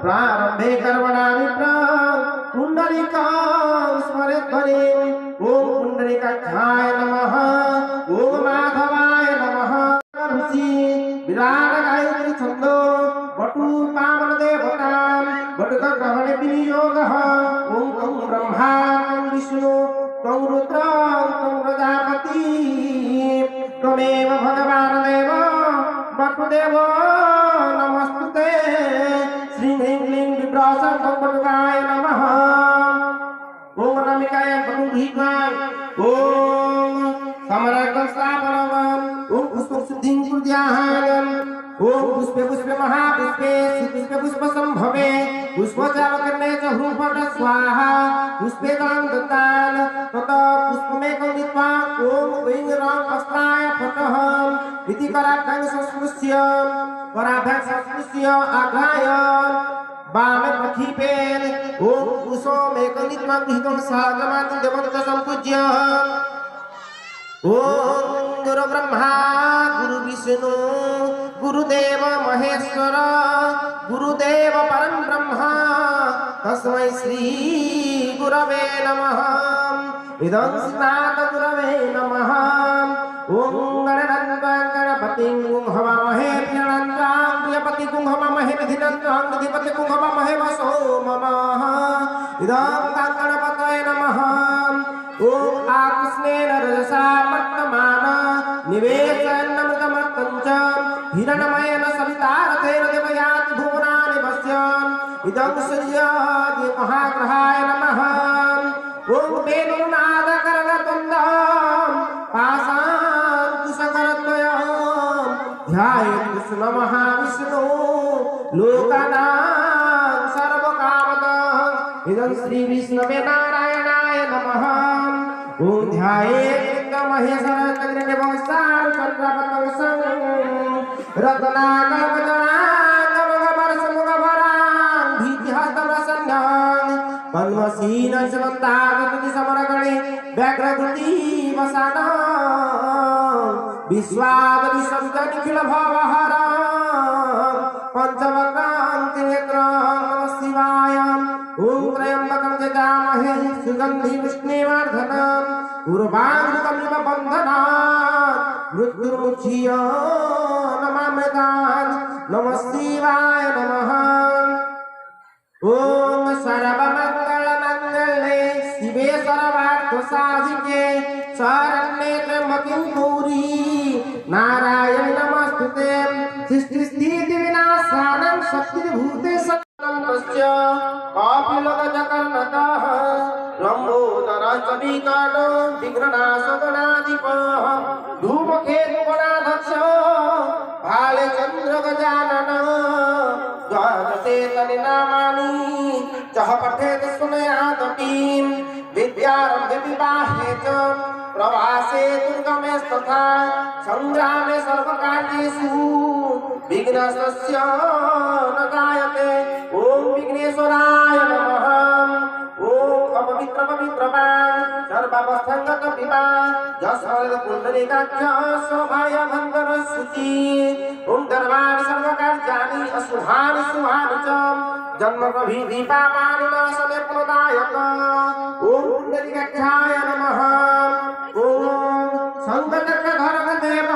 प्रारंभे कर्मणा विप्रं पुंडरीकां स्मरेत् हरिं ओम पुंडरीकाक्षाय नमः ओम माधवाय नमः विराट गायत्री छंदो वटु पावन देवतां वटुक ग्रहणे विनियोगः ओम तं ब्रह्मा तं विष्णु तं रुद्रं तं प्रजापति त्वमेव भगवान् देव वटुदेव नमस्तुते श्री ह्रीं क्लीं विप्रासं वटुकाय नमः ओम नमिकाय वटुघीकाय ओम समरकस्थापनम् ओम पुष्पशुद्धिं कुर्याहायम् ओम पुष्पे पुष्पे महापुष्पे पुष्पे पुष्पसंभवे पुष्पचावकर्णे च ह्रूपट स्वाहा पुष्पे दान दत्तान तत पुष्पमेकं नीत्वा ओम ऐं रां अस्त्राय फटः इति कराभ्यां संस्पृश्य कराभ्यां संस्पृश्य आघ्राय वामे प्रक्षिपेन् ओम कुसुमेकं नीत्वा गृहीतं सागमानं देवं सम्पूज्य ओम गुरु ब्रह्मा गुरु विष्णु गुरुदेव महेश्वर गुरुदेव परम ब्रह्म तस्मै श्री गुरवे नमः इदं स्नात गुरवे नमः ओम गणपतिं गुंहवामहे प्रियनन्दां प्रियपति गुंहवामहे विधिनन्दां विधिपति गुंहवामहे वसो ममः इदं गणपतये नमः ओम आकृष्णेन रजसा पट्टमान निवेशयन्नमृतमत्तं च हिरण्मयेन सवितारथेन देवयाति भुवनानि पश्यन् इदं सूर्यादि महाग्रहाय नमः ओम वेणुनादकरणतुण्डं पाशाङ्कुशकरद्वयं ध्यायेत् कृष्णमहाविष्णु लोकानां सर्वकामदं इदं श्री विष्णवे नारायणाय नमः ओम ध्यायेत् महेश्वर चक्रनिवासां चन्द्रपतंसं रत्नाकल्पजनाकमगमरसमुगभरां भीतिहस्तप्रसन्नं पद्मसीनं समन्तागतति समरगणे व्याघ्रकृति वसानं विश्वादविशब्दनिखिलभवहरं पञ्चवक्त्रं त्रिनेत्रं नमः शिवाय ओम त्र्यंबकं यजामहे सुगंधिं पुष्टिवर्धनम् उर्वारुकमिव बन्धनात् मृत्युर्मुच्य नमामृतात् नमः शिवाय नमः ओम सर्वमङ्गलमङ्गले शिवे सर्वार्थसाधिके शरण्ये त्र्यम्बके गौरी नारायणि नमस्तुते सृष्टिस्थितिविनाशानं शक्तिर्भूते कापिलगजकर्णकः लम्बोदरश्चविकटो विघ्ननाशगणाधिपः धूमकेतुगणाध्यक्ष भालचन्द्रगजाननः द्वादशेतनि नामानि चः पठेत् सुनयादपि विद्यारम्भे विवाहे च प्रवासे दुर्गमेस्तथा संग्रामे सर्वकार्येषु विघ्नस्य न जायते ओम विघ्नेश्वराय नमः ओम अपवित्र पवित्रवान् सर्वावस्थांगतपिबा जस्मद् पुण्डरीकाक्ष शोभाय भङ्गर शुचि ओम सर्वाणि सर्वकार्याणि अशुभानि शुभानि च जन्मकभिः पापानि नाशने प्रदायक ओम पुण्डरीकाक्षाय नमः ओम संगतकधरदेव